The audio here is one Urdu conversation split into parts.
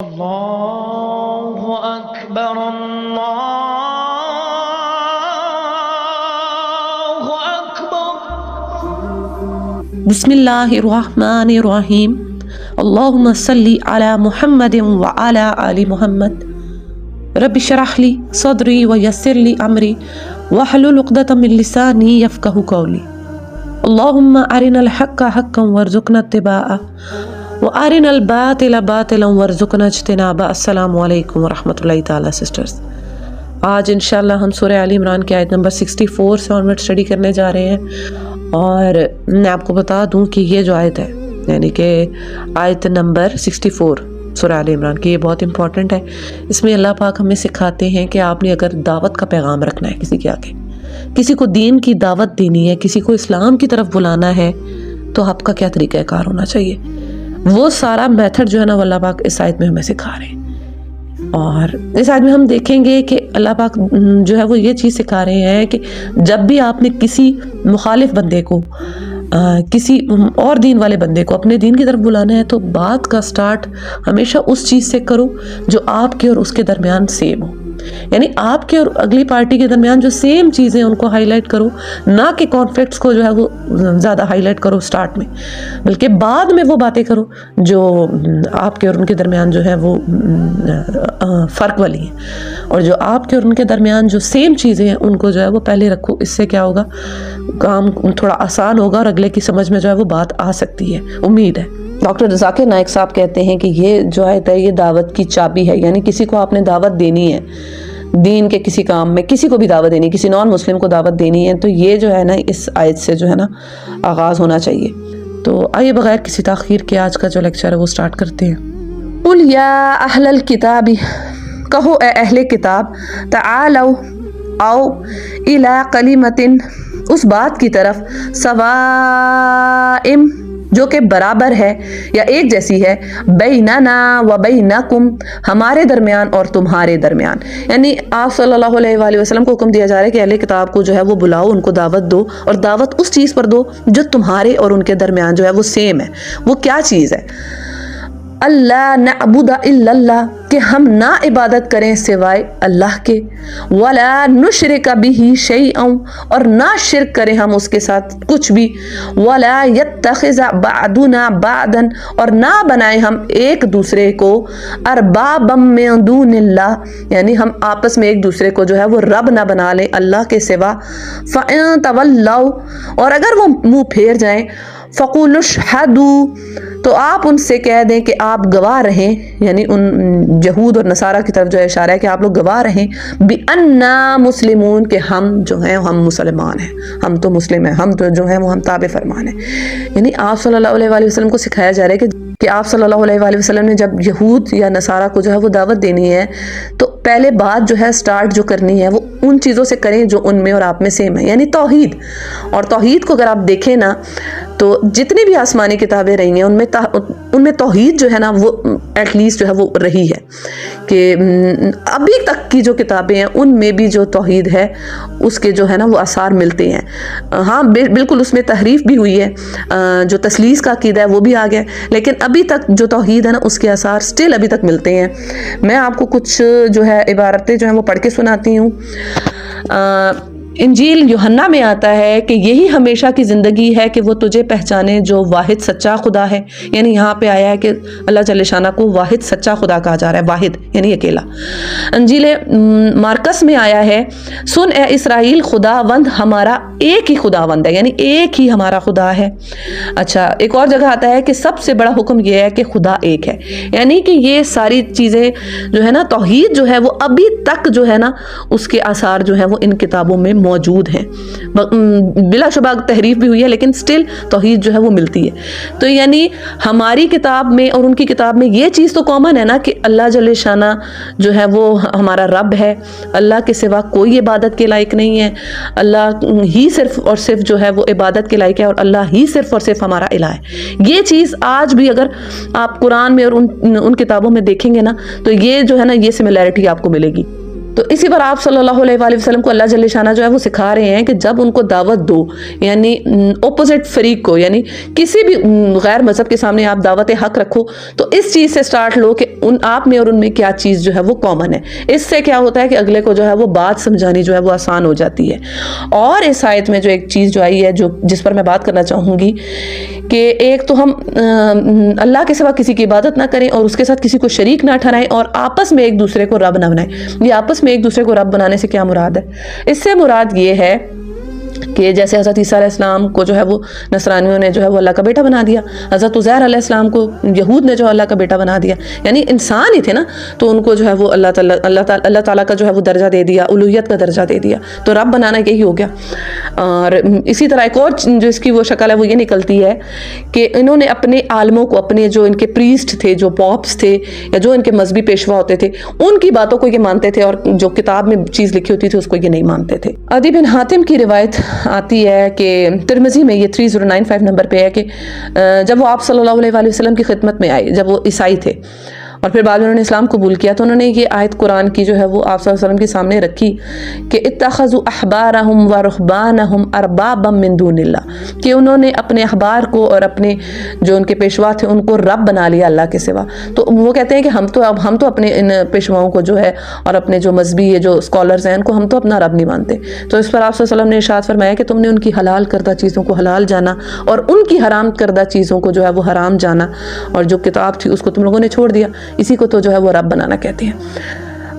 اللہ اکبر اللہ اکبر۔ بسم اللہ الرحمن الرحیم۔ اللہم صلی علی محمد وعلی آل محمد۔ رب اشرح لی صدری ویسر لی امری واحلل عقدۃ من لسانی یفقہوا قولی۔ اللہم ارنا الحق حقا وارزقنا اتباعہ وارنا الباطل باطلا وارزقنا اجتنابہ۔ السلام علیکم ورحمۃ اللہ تعالیٰ سسٹرز۔ آج انشاءاللہ ہم سورہ آل عمران کی آیت نمبر 64 سے آنورڈ اسٹڈی کرنے جا رہے ہیں، اور میں آپ کو بتا دوں کہ یہ جو آیت ہے، یعنی کہ آیت نمبر 64 سورہ آل عمران کی، یہ بہت امپورٹنٹ ہے۔ اس میں اللہ پاک ہمیں سکھاتے ہیں کہ آپ نے اگر دعوت کا پیغام رکھنا ہے کسی کے آگے، کسی کو دین کی دعوت دینی ہے، کسی کو اسلام کی طرف بلانا ہے، تو آپ کا کیا طریقہ کار ہونا چاہیے، وہ سارا میتھڈ جو ہے نا وہ اللہ پاک اس آیت میں ہمیں سکھا رہے ہیں۔ اور اس آیت میں ہم دیکھیں گے کہ اللہ پاک جو ہے وہ یہ چیز سکھا رہے ہیں کہ جب بھی آپ نے کسی مخالف بندے کو، کسی اور دین والے بندے کو اپنے دین کی طرف بلانا ہے، تو بات کا سٹارٹ ہمیشہ اس چیز سے کرو جو آپ کے اور اس کے درمیان سیم ہو، یعنی آپ کے اور اگلی پارٹی کے درمیان جو سیم چیزیں ان کو ہائی لائٹ کرو، نہ کہ کانفلکٹس کو جو ہے وہ زیادہ ہائی لائٹ کرو سٹارٹ میں، بلکہ بعد میں وہ باتیں کرو جو آپ کے اور ان کے درمیان جو ہے وہ فرق والی ہیں، اور جو آپ کے اور ان کے درمیان جو سیم چیزیں ہیں ان کو جو ہے وہ پہلے رکھو۔ اس سے کیا ہوگا، کام تھوڑا آسان ہوگا اور اگلے کی سمجھ میں جو ہے وہ بات آ سکتی ہے، امید ہے۔ ڈاکٹر ذاکر نائک صاحب کہتے ہیں کہ یہ جو آیت ہے یہ دعوت کی چابی ہے، یعنی کسی کو آپ نے دعوت دینی ہے دین کے کسی کام میں، کسی کو بھی دعوت دینی ہے، کسی نان مسلم کو دعوت دینی ہے، تو یہ جو ہے نا اس آیت سے جو ہے نا آغاز ہونا چاہیے۔ تو آئیے بغیر کسی تاخیر کے آج کا جو لیکچر ہے وہ سٹارٹ کرتے ہیں۔ قُلْ یا اہل الکتاب، کہو اے اہل کتاب، تعالوا آؤ الی کلمۃ، اس بات کی طرف، سواء جو کہ برابر ہے یا ایک جیسی ہے، بیننا و بینکم، ہمارے درمیان اور تمہارے درمیان، یعنی آپ صلی اللہ علیہ وآلہ وسلم کو حکم دیا جا رہا ہے کہ اہل کتاب کو جو ہے وہ بلاؤ، ان کو دعوت دو، اور دعوت اس چیز پر دو جو تمہارے اور ان کے درمیان جو ہے وہ سیم ہے۔ وہ کیا چیز ہے؟ اللہ نعبد الا اللہ، کہ ہم نہ عبادت کریں سوائے اللہ کے، ولا نشرک بہ شیئا، اور نہ شرک کریں ہم اس کے ساتھ کچھ بھی، ولا یتخذ بعضنا بعضا، اور نہ بنائیں ہم ایک دوسرے کو، اربابا من دون اللہ، یعنی ہم آپس میں ایک دوسرے کو جو ہے وہ رب نہ بنا لیں اللہ کے سوا۔ فَإِن تَوَلَّوْا، اور اگر وہ منہ پھیر جائیں، فَقُولُوا اشْهَدُوا، تو آپ ان سے کہہ دیں کہ آپ گواہ رہیں، یعنی ان یہود اور نصارہ کی طرف جو اشارہ ہے کہ آپ لوگ گواہ رہیں، بِأَنَّا مُسْلِمُونَ، کہ ہم جو ہیں ہم مسلمان ہیں، ہم تو مسلم ہیں، ہم تو جو ہیں وہ ہم تابع فرمان ہیں۔ یعنی آپ صلی اللہ علیہ وآلہ وسلم کو سکھایا جا رہا ہے کہ آپ صلی اللہ علیہ وآلہ وسلم نے جب یہود یا نصارہ کو جو ہے وہ دعوت دینی ہے، تو پہلے بات جو ہے سٹارٹ جو کرنی ہے وہ ان چیزوں سے کریں جو ان میں اور آپ میں سیم ہے، یعنی توحید۔ اور توحید کو اگر آپ دیکھیں نا تو جتنی بھی آسمانی کتابیں رہی ہیں ان میں توحید جو ہے نا وہ ایٹ لیسٹ جو ہے وہ رہی ہے، کہ ابھی تک کی جو کتابیں ہیں ان میں بھی جو توحید ہے اس کے جو ہے نا وہ آثار ملتے ہیں۔ ہاں بالکل اس میں تحریف بھی ہوئی ہے، جو تثلیث کا عقیدہ ہے وہ بھی آ گیا، لیکن ابھی تک جو توحید ہے نا اس کے آثار سٹل ابھی تک ملتے ہیں۔ میں آپ کو کچھ جو ہے عبارتیں جو ہیں وہ پڑھ کے سناتی ہوں۔ انجیل یوحنا میں آتا ہے کہ یہی ہمیشہ کی زندگی ہے کہ وہ تجھے پہچانے جو واحد سچا خدا ہے، یعنی یہاں پہ آیا ہے کہ اللہ جل شانہ کو واحد سچا خدا کہا جا رہا ہے، واحد یعنی اکیلا۔ انجیل مارکس میں آیا ہے، سن اے اسرائیل، خداوند ہمارا ایک ہی خداوند ہے، یعنی ایک ہی ہمارا خدا ہے۔ اچھا، ایک اور جگہ آتا ہے کہ سب سے بڑا حکم یہ ہے کہ خدا ایک ہے، یعنی کہ یہ ساری چیزیں جو ہے نا توحید جو ہے وہ ابھی تک جو ہے نا اس کے آثار جو ہیں وہ ان کتابوں میں موجود ہیں، بلا شبہ تحریف بھی ہوئی ہے لیکن سٹل توحید جو ہے وہ ملتی ہے۔ تو یعنی ہماری کتاب میں اور ان کی کتاب میں یہ چیز تو کامن ہے نا کہ اللہ جل شانہ جو ہے وہ ہمارا رب ہے، اللہ کے سوا کوئی عبادت کے لائق نہیں ہے، اللہ ہی صرف اور صرف جو ہے وہ عبادت کے لائق ہے، اور اللہ ہی صرف اور صرف ہمارا الہ ہے۔ یہ چیز آج بھی اگر آپ قرآن میں اور ان کتابوں میں دیکھیں گے نا تو یہ جو ہے نا یہ سملیرٹی آپ کو ملے گی۔ تو اسی پر آپ صلی اللہ علیہ وآلہ وسلم کو اللہ جل شانہ جو ہے وہ سکھا رہے ہیں کہ جب ان کو دعوت دو، یعنی اپوزٹ فریق کو، یعنی کسی بھی غیر مذہب کے سامنے آپ دعوت حق رکھو تو اس چیز سے سٹارٹ لو کہ آپ میں اور ان میں کیا چیز جو ہے وہ کامن ہے. اس سے کیا ہوتا ہے کہ اگلے کو جو ہے وہ بات سمجھانی جو ہے وہ آسان ہو جاتی ہے. اور اس آیت میں جو ایک چیز جو آئی ہے جس پر میں بات کرنا چاہوں گی کہ ایک تو ہم اللہ کے سوا کسی کی عبادت نہ کریں اور اس کے ساتھ کسی کو شریک نہ ٹھہرائیں، اور آپس میں ایک دوسرے کو رب نہ بنائیں. یہ آپس میں ایک دوسرے کو رب بنانے سے کیا مراد ہے؟ اس سے مراد یہ ہے کہ جیسے حضرت عیسیٰ علیہ السلام کو جو ہے وہ نصرانیوں نے جو ہے وہ اللہ کا بیٹا بنا دیا، حضرت عزیر علیہ السلام کو یہود نے جو اللہ کا بیٹا بنا دیا، یعنی انسان ہی تھے نا، تو ان کو جو ہے وہ اللہ تعالیٰ کا جو ہے وہ درجہ دے دیا، الوہیت کا درجہ دے دیا، تو رب بنانا یہی ہو گیا. اور اسی طرح ایک اور جو اس کی وہ شکل ہے وہ یہ نکلتی ہے کہ انہوں نے اپنے عالموں کو، اپنے جو ان کے پریسٹ تھے، جو پاپس تھے یا جو ان کے مذہبی پیشوا ہوتے تھے، ان کی باتوں کو یہ مانتے تھے اور جو کتاب میں چیز لکھی ہوتی تھی اس کو یہ نہیں مانتے تھے. عدی بن حاتم کی روایت آتی ہے کہ ترمذی میں یہ 3095 نمبر پہ ہے کہ جب وہ آپ صلی اللہ علیہ وآلہ وسلم کی خدمت میں آئے، جب وہ عیسائی تھے اور پھر بعد میں انہوں نے اسلام قبول کیا، تو انہوں نے یہ آیت قرآن کی جو ہے وہ آپ صلی اللہ علیہ وسلم کے سامنے رکھی کہ اتخذوا احبارہم ورہبانہم اربابا من دون اللہ، کہ انہوں نے اپنے احبار کو اور اپنے جو ان کے پیشوا تھے ان کو رب بنا لیا اللہ کے سوا. تو وہ کہتے ہیں کہ ہم تو اپنے ان پیشواؤں کو جو ہے اور اپنے جو مذہبی جو اسکالرز ہیں ان کو ہم تو اپنا رب نہیں مانتے. تو اس پر آپ صلی اللہ علیہ وسلم نے ارشاد فرمایا کہ تم نے ان کی حلال کردہ چیزوں کو حلال جانا اور ان کی حرام کردہ چیزوں کو جو ہے وہ حرام جانا، اور جو کتاب تھی اس کو تم لوگوں نے چھوڑ دیا، اسی کو تو جو ہے وہ رب بنانا کہتے ہیں.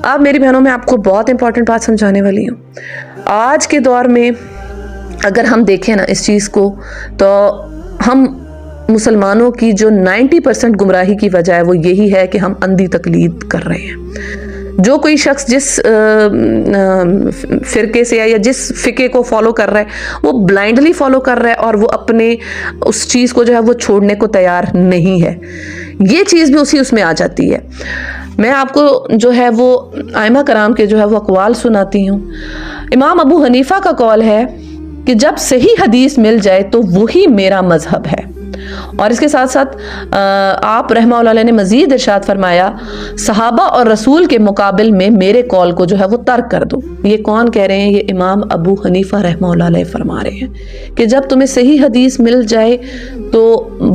اب میری بہنوں میں آپ کو بہت امپورٹنٹ بات سمجھانے والی ہوں. آج کے دور میں اگر ہم دیکھیں نا اس چیز کو، تو ہم مسلمانوں کی جو 90% گمراہی کی وجہ ہے وہ یہی ہے کہ ہم اندھی تقلید کر رہے ہیں. جو کوئی شخص جس فرقے سے یا جس فقے کو فالو کر رہا ہے وہ بلائنڈلی فالو کر رہا ہے اور وہ اپنے اس چیز کو جو ہے وہ چھوڑنے کو تیار نہیں ہے. یہ چیز بھی اس میں آ جاتی ہے. میں آپ کو جو ہے وہ ائمہ کرام کے جو ہے وہ اقوال سناتی ہوں. امام ابو حنیفہ کا قول ہے کہ جب صحیح حدیث مل جائے تو وہی میرا مذہب ہے. اور اس کے ساتھ ساتھ آپ رحمہ اللہ علیہ نے مزید ارشاد فرمایا صحابہ اور رسول کے مقابل میں میرے قول کو جو ہے وہ ترک کر دو. یہ کون کہہ رہے ہیں؟ یہ امام ابو حنیفہ رحمہ اللہ علیہ فرما رہے ہیں کہ جب تمہیں صحیح حدیث مل جائے تو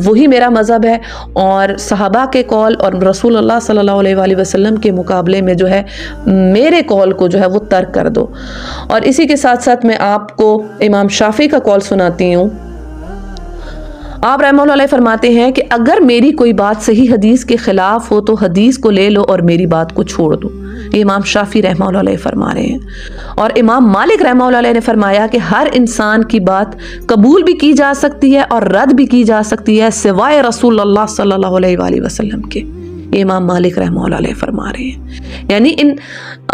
وہی میرا مذہب ہے، اور صحابہ کے قول اور رسول اللہ صلی اللہ علیہ وآلہ وسلم کے مقابلے میں جو ہے میرے قول کو جو ہے وہ ترک کر دو. اور اسی کے ساتھ ساتھ میں آپ کو امام شافعی کا قول سناتی ہوں. آپ رحمہ اللہ علیہ فرماتے ہیں کہ اگر میری کوئی بات صحیح حدیث کے خلاف ہو تو حدیث کو لے لو اور میری بات کو چھوڑ دو. یہ امام شافعی رحمہ اللہ علیہ فرما رہے ہیں. اور امام مالک رحمہ اللہ علیہ نے فرمایا کہ ہر انسان کی بات قبول بھی کی جا سکتی ہے اور رد بھی کی جا سکتی ہے سوائے رسول اللہ صلی اللہ علیہ وآلہ وسلم کے. یہ امام مالک رحمہ اللہ علیہ فرما رہے ہیں. یعنی ان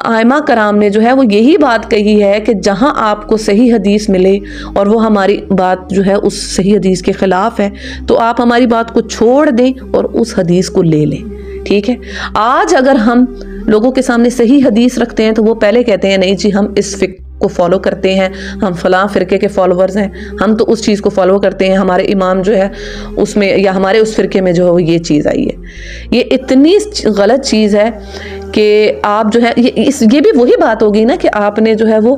ائمہ کرام نے جو ہے وہ یہی بات کہی ہے کہ جہاں آپ کو صحیح حدیث ملے اور وہ ہماری بات جو ہے اس صحیح حدیث کے خلاف ہے تو آپ ہماری بات کو چھوڑ دیں اور اس حدیث کو لے لیں. ٹھیک ہے. آج اگر ہم لوگوں کے سامنے صحیح حدیث رکھتے ہیں تو وہ پہلے کہتے ہیں نہیں جی ہم اس کو فالو کرتے ہیں، ہم فلاں فرقے کے فالوورز ہیں، ہم تو اس چیز کو فالو کرتے ہیں، ہمارے امام جو ہے اس میں یا ہمارے اس فرقے میں جو ہے وہ یہ چیز آئی ہے. یہ اتنی غلط چیز ہے کہ آپ جو ہے یہ بھی وہی بات ہوگی نا کہ آپ نے جو ہے وہ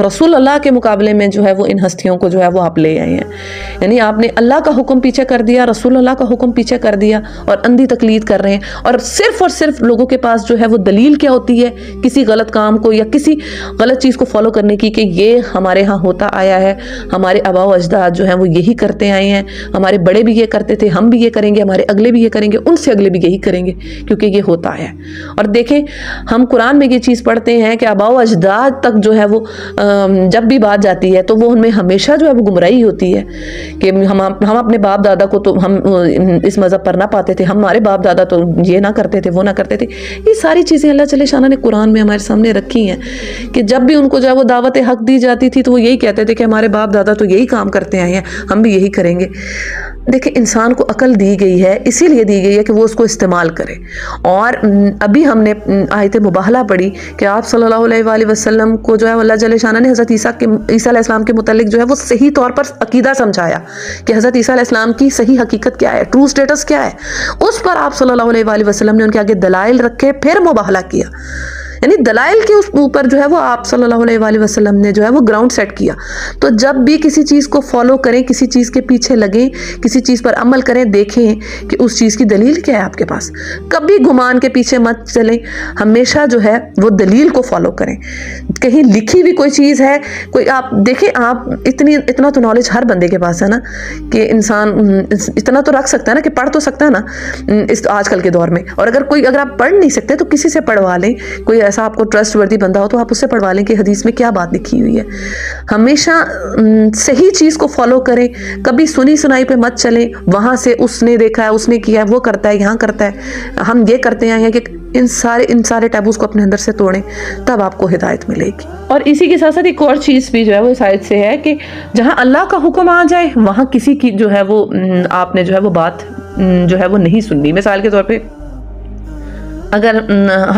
رسول اللہ کے مقابلے میں جو ہے وہ ان ہستیوں کو جو ہے وہ آپ لے آئے ہیں. یعنی آپ نے اللہ کا حکم پیچھے کر دیا، رسول اللہ کا حکم پیچھے کر دیا اور اندھی تقلید کر رہے ہیں. اور صرف لوگوں کے پاس جو ہے وہ دلیل کیا ہوتی ہے کسی غلط کام کو یا کسی غلط چیز کو فالو کرنے کی کہ یہ ہمارے ہاں ہوتا آیا ہے، ہمارے آباء و اجداد جو ہیں وہ یہی کرتے آئے ہیں، ہمارے بڑے بھی یہ کرتے تھے، ہم بھی یہ کریں گے، ہمارے اگلے بھی یہ کریں گے، ان سے اگلے بھی یہی کریں گے کیونکہ یہ ہوتا ہے. اور دیکھیں ہم قرآن میں یہ چیز پڑھتے ہیں کہ آباء و اجداد تک جو ہے وہ جب بھی بات جاتی ہے تو وہ ان میں ہمیشہ جو ہے وہ گمراہی ہوتی ہے کہ ہم اپنے باپ دادا کو تو ہم اس مذہب پر نہ پاتے تھے، ہمارے باپ دادا تو یہ نہ کرتے تھے، وہ نہ کرتے تھے. یہ ساری چیزیں اللہ جل شانہ نے قرآن میں ہمارے سامنے رکھی ہیں کہ جب بھی ان کو جو ہے وہ دعوت حق دی جاتی تھی تو وہ یہی کہتے تھے کہ ہمارے باپ دادا تو یہی کام کرتے آئے ہیں، ہم بھی یہی کریں گے. دیکھیں انسان کو عقل دی گئی ہے، اسی لیے دی گئی ہے کہ وہ اس کو استعمال کرے. اور ابھی ہم نے آیت مباہلہ پڑھی کہ آپ صلی اللہ علیہ وآلہ وسلم کو جو ہے اللہ جل شانہ نے حضرت عیسیٰ علیہ السلام کے متعلق جو ہے وہ صحیح طور پر عقیدہ سمجھایا کہ حضرت عیسیٰ علیہ السلام کی صحیح حقیقت کیا ہے، ٹرو سٹیٹس کیا ہے. اس پر آپ صلی اللہ علیہ وآلہ وسلم نے ان کے آگے دلائل رکھے، پھر مباہلہ کیا. یعنی دلائل کے اوپر جو ہے وہ آپ صلی اللہ علیہ وآلہ وسلم نے جو ہے وہ گراؤنڈ سیٹ کیا. تو جب بھی کسی چیز کو فالو کریں, کسی چیز کے پیچھے لگیں, کسی چیز پر عمل کریں, دیکھیں کہ اس چیز کی دلیل کیا ہے آپ کے پاس. کبھی گمان کے پیچھے مت چلیں, ہمیشہ جو ہے وہ دلیل کو فالو کریں. کہیں لکھی ہوئی کوئی چیز ہے, کوئی آپ دیکھیں, آپ اتنا تو نالج ہر بندے کے پاس ہے نا کہ انسان اتنا تو رکھ سکتا ہے نا کہ پڑھ تو سکتا ہے نا اس آج کل کے دور میں. اور اگر آپ پڑھ نہیں سکتے تو کسی سے پڑھوا لیں, کوئی ایسا آپ کو ٹرسٹ وردی بندہ ہو تو آپ اس سے پڑھوا لیں کہ حدیث میں کیا بات لکھی ہوئی ہے. ہمیشہ صحیح چیز کو فالو کریں, کبھی سنی سنائی پہ مت چلیں, وہاں سے اس نے دیکھا ہے, اس نے کیا ہے, وہ کرتا ہے, یہاں کرتا ہے, ہم یہ کرتے ہیں کہ ان سارے ٹیبوز کو اپنے اندر سے توڑیں, تب آپ کو ہدایت ملے گی. اور اسی کے ساتھ ساتھ ایک اور چیز بھی جو ہے وہ اس آیت سے ہے کہ جہاں اللہ کا حکم آ جائے وہاں کسی کی جو ہے وہ آپ نے جو ہے وہ بات جو ہے وہ نہیں سننی. مثال کے طور پہ اگر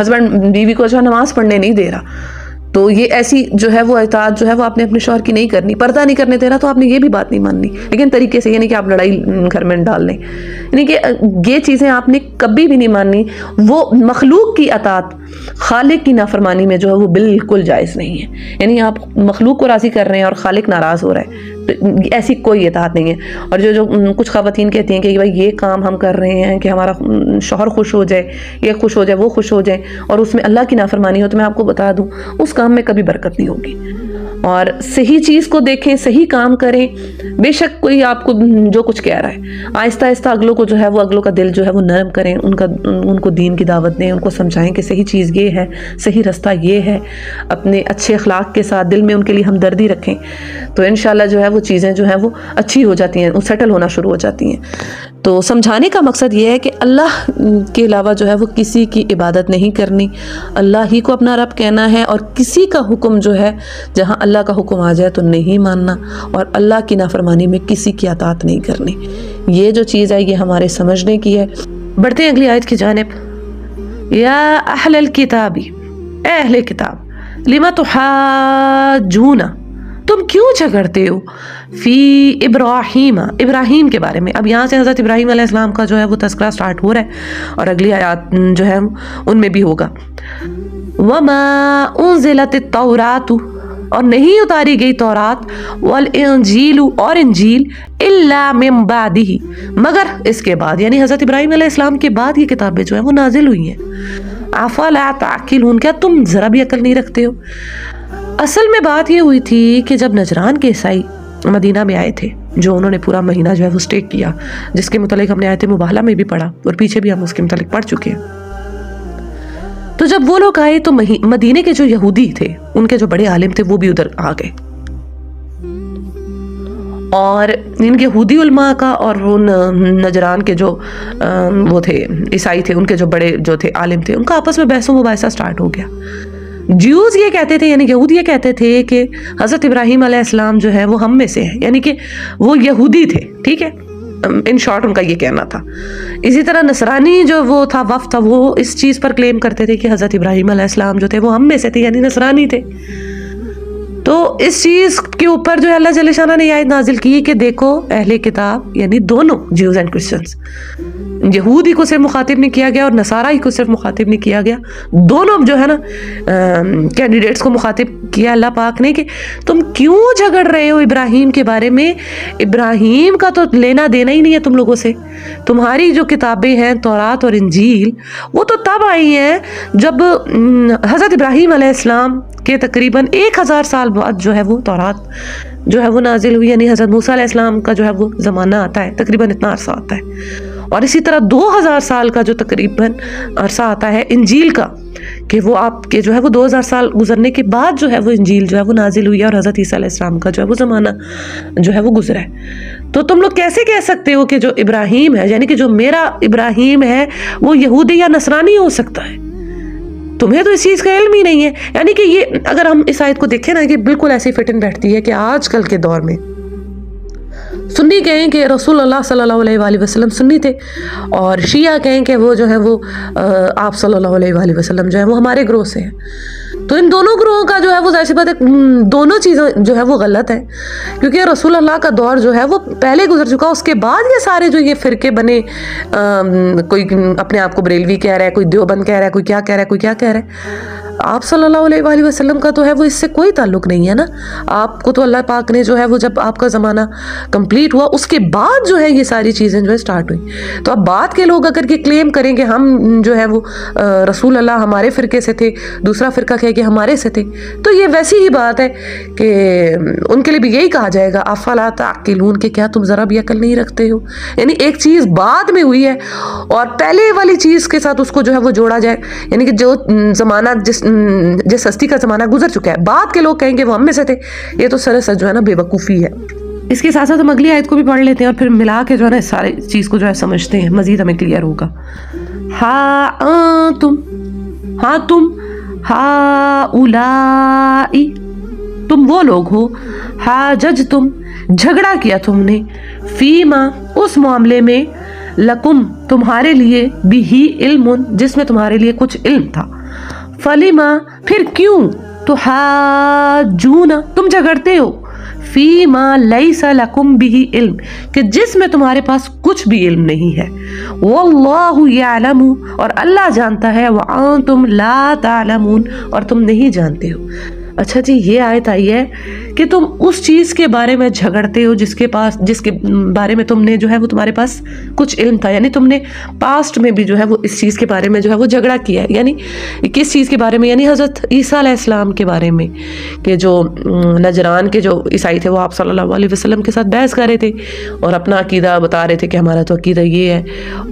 ہسبینڈ بیوی کو جو ہے نماز پڑھنے نہیں دے رہا تو یہ ایسی جو ہے وہ اطاعت جو ہے وہ آپ نے اپنے شوہر کی نہیں کرنی. پردہ نہیں کرنے دے رہا تو آپ نے یہ بھی بات نہیں ماننی, لیکن طریقے سے, یعنی کہ آپ لڑائی گھر میں ڈال لیں, یعنی کہ یہ چیزیں آپ نے کبھی بھی نہیں ماننی. وہ مخلوق کی اطاعت خالق کی نافرمانی میں جو ہے وہ بالکل جائز نہیں ہے. یعنی آپ مخلوق کو راضی کر رہے ہیں اور خالق ناراض ہو رہا ہے, تو ایسی کوئی اطاعت نہیں ہے. اور جو کچھ خواتین کہتی ہیں کہ بھائی یہ کام ہم کر رہے ہیں کہ ہمارا شوہر خوش ہو جائے, یہ خوش ہو جائے, وہ خوش ہو جائے, اور اس میں اللہ کی نافرمانی ہو, تو میں آپ کو بتا دوں اس کام میں کبھی برکت نہیں ہوگی. اور صحیح چیز کو دیکھیں, صحیح کام کریں. بے شک کوئی آپ کو جو کچھ کہہ رہا ہے, آہستہ آہستہ اگلوں کو جو ہے وہ اگلوں کا دل جو ہے وہ نرم کریں, ان کو دین کی دعوت دیں, ان کو سمجھائیں کہ صحیح چیز یہ ہے, صحیح رستہ یہ ہے. اپنے اچھے اخلاق کے ساتھ دل میں ان کے لیے ہمدردی رکھیں, تو انشاءاللہ جو ہے وہ چیزیں جو ہیں وہ اچھی ہو جاتی ہیں, سیٹل ہونا شروع ہو جاتی ہیں. تو سمجھانے کا مقصد یہ ہے کہ اللہ کے علاوہ جو ہے وہ کسی کی عبادت نہیں کرنی, اللہ ہی کو اپنا رب کہنا ہے, اور کسی کا حکم جو ہے جہاں اللہ کا حکم آ جائے تو نہیں ماننا, اور اللہ کی نافرمانی میں کسی کی اطاعت نہیں کرنی. یہ جو چیز ہے یہ ہمارے سمجھنے کی ہے. بڑھتے ہیں اگلی آیت کی جانب. یا اہل الکتاب, اے اہل کتاب, لما تحاجون, تم کیوں جھگڑتے ہو, فی ابراہیم, ابراہیم کے بارے میں. اب یہاں سے حضرت ابراہیم علیہ السلام کا جو ہے وہ تذکرہ سٹارٹ ہو رہا ہے, اور اگلی آیات جو ہے ان میں بھی ہوگا. وما انزلت التوراۃ, اور نہیں اتاری گئی تورات, والانجیل, اور انجیل, الا من بعدہ, مگر اس کے بعد, یعنی حضرت ابراہیم علیہ السلام کے بعد یہ کتابیں جو ہیں وہ نازل ہوئی ہیں. افلا تعقلون, کیا تم ذرا بھی عقل نہیں رکھتے ہو. اصل میں بات یہ ہوئی تھی کہ جب نجران کے عیسائی مدینہ میں آئے تھے, جو انہوں نے پورا مہینہ جو ہے وہ اسٹے کیا, جس کے متعلق ہم نے آیت مباہلہ میں بھی پڑھا, اور پیچھے بھی ہم اس کے متعلق پڑھ چکے ہیں. تو جب وہ لوگ آئے تو مدینے کے جو یہودی تھے, ان کے جو بڑے عالم تھے, وہ بھی ادھر آ گئے, اور ان کے یہودی علماء کا اور ان نجران کے جو وہ تھے عیسائی تھے, ان کے جو بڑے جو تھے عالم تھے, ان کا آپس میں بحث و مباحثہ سٹارٹ ہو گیا. جیوز یہ کہتے تھے, یعنی یہود یہ کہتے تھے کہ حضرت ابراہیم علیہ السلام جو ہے وہ ہم میں سے ہے, یعنی کہ وہ یہودی تھے, ٹھیک ہے, ان شارٹ ان کا یہ کہنا تھا. اسی طرح نصرانی جو وہ تھا وفد تھا, وہ اس چیز پر کلیم کرتے تھے کہ حضرت ابراہیم علیہ السلام جو تھے وہ ہم میں سے تھے, یعنی نصرانی تھے. تو اس چیز کے اوپر جو اللہ جل شانہ نے آیت نازل کی کہ دیکھو اہل کتاب, یعنی دونوں جیوز اینڈ کرسچنز, یہودی کو صرف مخاطب نہیں کیا گیا اور نصارائی کو صرف مخاطب نہیں کیا گیا, دونوں جو ہے نا کینڈیڈیٹس کو مخاطب کیا اللہ پاک نے کہ تم کیوں جھگڑ رہے ہو ابراہیم کے بارے میں. ابراہیم کا تو لینا دینا ہی نہیں ہے تم لوگوں سے. تمہاری جو کتابیں ہیں تورات اور انجیل, وہ تو تب آئی ہیں جب حضرت ابراہیم علیہ السلام کے تقریباً 1000 سال بعد جو ہے وہ تورات جو ہے وہ نازل ہوئی, یعنی حضرت موسیٰ علیہ السلام کا جو ہے وہ زمانہ آتا ہے, تقریباً اتنا عرصہ آتا ہے. اور اسی طرح 2000 سال کا جو تقریباً عرصہ آتا ہے انجیل کا, کہ وہ آپ کے جو ہے وہ 2000 سال گزرنے کے بعد جو ہے وہ انجیل جو ہے وہ نازل ہوئی ہے, اور حضرت عیسیٰ علیہ السلام کا جو ہے وہ زمانہ جو ہے وہ گزرا ہے. تو تم لوگ کیسے کہہ سکتے ہو کہ جو ابراہیم ہے, یعنی کہ جو میرا ابراہیم ہے, وہ یہودی یا نصرانی ہو سکتا ہے؟ تمہیں تو اس چیز کا علم ہی نہیں ہے. یعنی کہ یہ اگر ہم اس آیت کو دیکھیں نا, کہ بالکل ایسی فٹ ان بیٹھتی ہے کہ آج کل کے دور میں سنی کہیں کہ رسول اللہ صلی اللہ علیہ وآلہ وسلم سنی تھے, اور شیعہ کہیں کہ وہ جو ہے وہ آپ صلی اللہ علیہ وآلہ وسلم جو ہے وہ ہمارے گروہ سے ہیں. تو ان دونوں گروہوں کا جو ہے وہ ظاہر سی بات ہے دونوں چیزیں جو ہے وہ غلط ہیں، کیونکہ رسول اللہ کا دور جو ہے وہ پہلے گزر چکا، اس کے بعد یہ سارے جو یہ فرقے بنے، کوئی اپنے آپ کو بریلوی کہہ رہا ہے، کوئی دیوبند کہہ رہا ہے، کوئی کیا کہہ رہا ہے، کوئی کیا کہہ رہا ہے۔ آپ صلی اللہ علیہ وآلہ وسلم کا تو ہے وہ اس سے کوئی تعلق نہیں ہے نا۔ آپ کو تو اللہ پاک نے جو ہے وہ جب آپ کا زمانہ کمپلیٹ ہوا اس کے بعد جو ہے یہ ساری چیزیں جو ہے سٹارٹ ہوئی۔ تو اب بعد کے لوگ اگر یہ کلیم کریں کہ ہم جو ہے وہ رسول اللہ ہمارے فرقے سے تھے، دوسرا فرقہ کہے کہ ہمارے سے تھے، تو یہ ویسی ہی بات ہے کہ ان کے لیے بھی یہی کہا جائے گا افلا تعقلون، کہ کیا تم ذرا بھی عقل نہیں رکھتے ہو؟ یعنی ایک چیز بعد میں ہوئی ہے اور پہلے والی چیز کے ساتھ اس کو جو ہے وہ جوڑا جائے، یعنی کہ جو زمانہ جس ہستی کا زمانہ گزر چکا ہے، بعد کے لوگ کہیں گے وہ ہم میں سے تھے، یہ تو سراسر جو ہے نا بے وقوفی ہے۔ اس کے ساتھ ساتھ ہم اگلی آیت کو بھی پڑھ لیتے ہیں اور پھر ملا کے جو ہے نا اس سارے چیز کو جو ہے سمجھتے ہیں، مزید ہمیں کلیئر ہوگا۔ ہؤلائی، تم وہ لوگ ہو، حاججتم، جھگڑا کیا تم نے، فیما، اس معاملے میں، لکم، تمہارے لیے، بھی علم، جس میں تمہارے لیے کچھ علم تھا، فلیما، پھر کیوں، تحاجون، تم جھگڑتے ہو، فیما لیس لکم بھی علم، کہ جس میں تمہارے پاس کچھ بھی علم نہیں ہے، واللہ یعلم، اور اللہ جانتا ہے، وانتم لا تعلمون، اور تم نہیں جانتے ہو۔ اچھا جی، یہ آیت آئی ہے کہ تم اس چیز کے بارے میں جھگڑتے ہو جس کے بارے میں تم نے جو ہے وہ تمہارے پاس کچھ علم تھا، یعنی تم نے پاسٹ میں بھی جو ہے وہ اس چیز کے بارے میں جو ہے وہ جھگڑا کیا ہے۔ یعنی کس چیز کے بارے میں؟ یعنی حضرت عیسیٰ علیہ السلام کے بارے میں، کہ جو نجران کے جو عیسائی تھے وہ آپ صلی اللہ علیہ وسلم کے ساتھ بحث کر رہے تھے اور اپنا عقیدہ بتا رہے تھے کہ ہمارا تو عقیدہ یہ ہے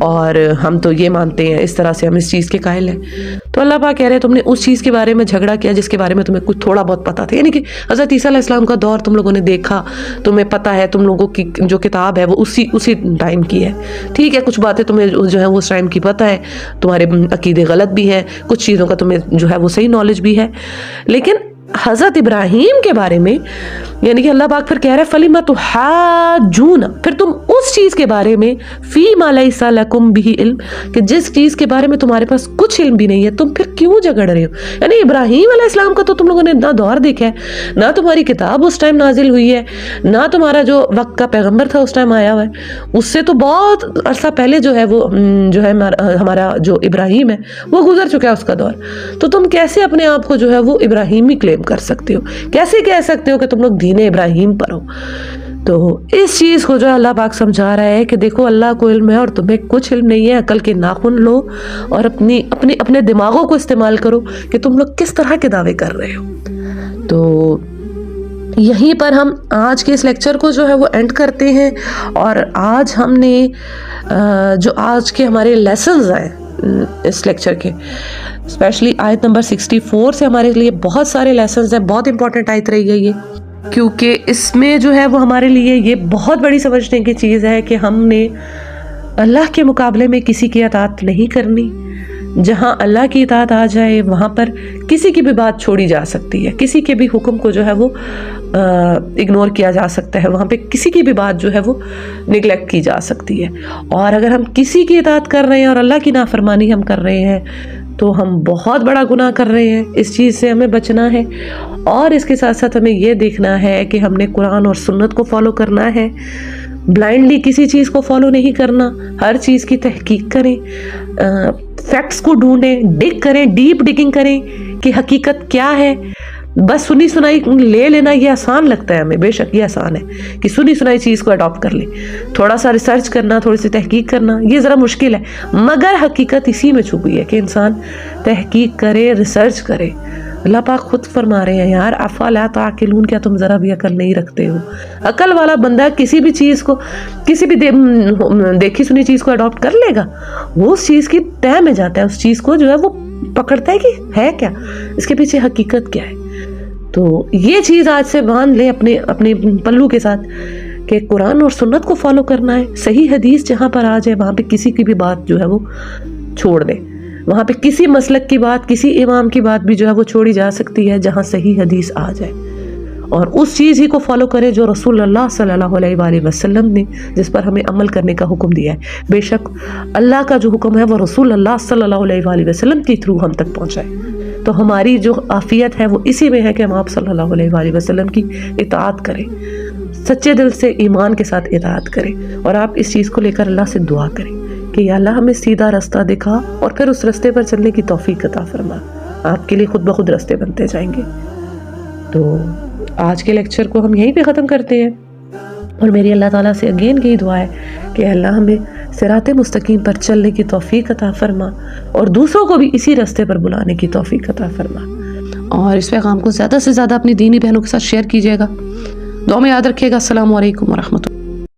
اور ہم تو یہ مانتے ہیں، اس طرح سے ہم اس چیز کے قائل ہیں۔ تو اللہ پاک کہہ رہے ہیں تم نے اس چیز کے بارے میں جھگڑا کیا جس کے بارے میں تمہیں کچھ تھوڑا بہت پتا تھا، یعنی کہ حضرت عیسیٰ علیہ السلام کا دور تم لوگوں نے دیکھا، تمہیں پتا ہے، تم لوگوں کی جو کتاب ہے وہ اسی ٹائم کی ہے، ٹھیک ہے، کچھ باتیں تمہیں جو ہے وہ اس ٹائم کی پتا ہے، تمہارے عقیدے غلط بھی ہیں، کچھ چیزوں کا تمہیں جو ہے وہ صحیح نالج بھی ہے، لیکن حضرت ابراہیم کے بارے میں یعنی کہ اللہ پاک پھر کہہ رہے ہیں فَلِمَ تُحَاجُّونَ، پھر تم اس چیز کے بارے میں فی ما لیس لکم بہ علم، کہ جس چیز کے بارے میں تمہارے پاس کچھ علم بھی نہیں ہے، تم پھر کیوں جھگڑ رہے ہو؟ یعنی ابراہیم علیہ السلام کا تو تم لوگوں نے نہ دور دیکھا ہے، نہ تمہاری کتاب اس ٹائم نازل ہوئی ہے، نہ تمہارا جو وقت کا پیغمبر تھا اس ٹائم آیا ہوا ہے، اس سے تو بہت عرصہ پہلے جو ہے وہ جو ہے ہمارا جو ابراہیم ہے وہ گزر چکا ہے اس کا دور، تو تم کیسے اپنے آپ کو جو ہے وہ ابراہیمی کلیم کر سکتے ہو؟ کیسے کہہ سکتے ہو کہ تم لوگ دین ابراہیم پر ہو؟ تو اس چیز کو جو اللہ پاک سمجھا رہا ہے کہ دیکھو اللہ کو علم ہے اور تمہیں کچھ علم نہیں ہے، عقل کے ناخن لو اور اپنے دماغوں کو استعمال کرو کہ تم لوگ کس طرح کے دعوے کر رہے ہو۔ تو یہیں پر ہم آج کے اس لیکچر کو جو ہے وہ اینڈ کرتے ہیں، اور آج ہم نے جو آج کے ہمارے لیسنز ہیں اس لیکچر کے، اسپیشلی آیت نمبر 64 سے ہمارے لیے بہت سارے لیسنز ہیں، بہت امپورٹنٹ آیت رہی ہے یہ، کیونکہ اس میں جو ہے وہ ہمارے لیے یہ بہت بڑی سمجھنے کی چیز ہے کہ ہم نے اللہ کے مقابلے میں کسی کی اطاعت نہیں کرنی۔ جہاں اللہ کی اطاعت آ جائے وہاں پر کسی کی بھی بات چھوڑی جا سکتی ہے، کسی کے بھی حکم کو جو ہے وہ اگنور کیا جا سکتا ہے، وہاں پہ کسی کی بھی بات جو ہے وہ نگلیکٹ کی جا سکتی ہے، اور اگر ہم کسی کی اطاعت کر رہے ہیں اور اللہ کی نافرمانی ہم کر رہے ہیں تو ہم بہت بڑا گناہ کر رہے ہیں۔ اس چیز سے ہمیں بچنا ہے، اور اس کے ساتھ ساتھ ہمیں یہ دیکھنا ہے کہ ہم نے قرآن اور سنت کو فالو کرنا ہے، بلائنڈلی کسی چیز کو فالو نہیں کرنا، ہر چیز کی تحقیق کریں، فیکٹس کو ڈھونڈیں، ڈگ کریں، ڈیپ ڈگنگ کریں کہ حقیقت کیا ہے۔ بس سنی سنائی لے لینا یہ آسان لگتا ہے ہمیں، بے شک یہ آسان ہے کہ سنی سنائی چیز کو اڈاپٹ کر لیں، تھوڑا سا ریسرچ کرنا، تھوڑی سی تحقیق کرنا یہ ذرا مشکل ہے، مگر حقیقت اسی میں چھپی ہے کہ انسان تحقیق کرے، ریسرچ کرے۔ اللہ پاک خود فرما رہے ہیں یار افلا تعقلون، کیا تم ذرا بھی عقل نہیں رکھتے ہو؟ عقل والا بندہ کسی بھی چیز کو، کسی بھی دیکھی سنی چیز کو اڈاپٹ کر لے گا، وہ اس چیز کی تہ میں جاتا ہے، اس چیز کو جو ہے وہ پکڑتا ہے کہ ہے کیا، اس کے پیچھے حقیقت کیا ہے۔ تو یہ چیز آج سے باندھ لیں اپنے پلو کے ساتھ کہ قرآن اور سنت کو فالو کرنا ہے، صحیح حدیث جہاں پر آ جائے وہاں پہ کسی کی بھی بات جو ہے وہ چھوڑ دیں، وہاں پہ کسی مسلک کی بات، کسی امام کی بات بھی جو ہے وہ چھوڑی جا سکتی ہے جہاں صحیح حدیث آ جائے، اور اس چیز ہی کو فالو کریں جو رسول اللہ صلی اللہ علیہ وآلہ وسلم نے جس پر ہمیں عمل کرنے کا حکم دیا ہے۔ بے شک اللہ کا جو حکم ہے وہ رسول اللہ صلی اللہ علیہ وآلہ وسلم کے تھرو ہم تک پہنچائے۔ تو ہماری جو عافیت ہے وہ اسی میں ہے کہ ہم آپ صلی اللہ علیہ وآلہ وسلم کی اطاعت کریں، سچے دل سے ایمان کے ساتھ اطاعت کریں، اور آپ اس چیز کو لے کر اللہ سے دعا کریں کہ یا اللہ ہمیں سیدھا رستہ دکھا اور پھر اس رستے پر چلنے کی توفیق عطا فرما۔ آپ کے لیے خود بخود رستے بنتے جائیں گے۔ تو آج کے لیکچر کو ہم یہیں پہ ختم کرتے ہیں، اور میری اللہ تعالیٰ سے اگین یہی دعا ہے کہ اللہ ہمیں صراط مستقیم پر چلنے کی توفیق عطا فرما اور دوسروں کو بھی اسی رستے پر بلانے کی توفیق عطا فرما، اور اس پیغام کو زیادہ سے زیادہ اپنی دینی بہنوں کے ساتھ شیئر کیجیے گا۔ دعا میں یاد رکھیے گا۔ السلام علیکم ورحمۃ اللہ۔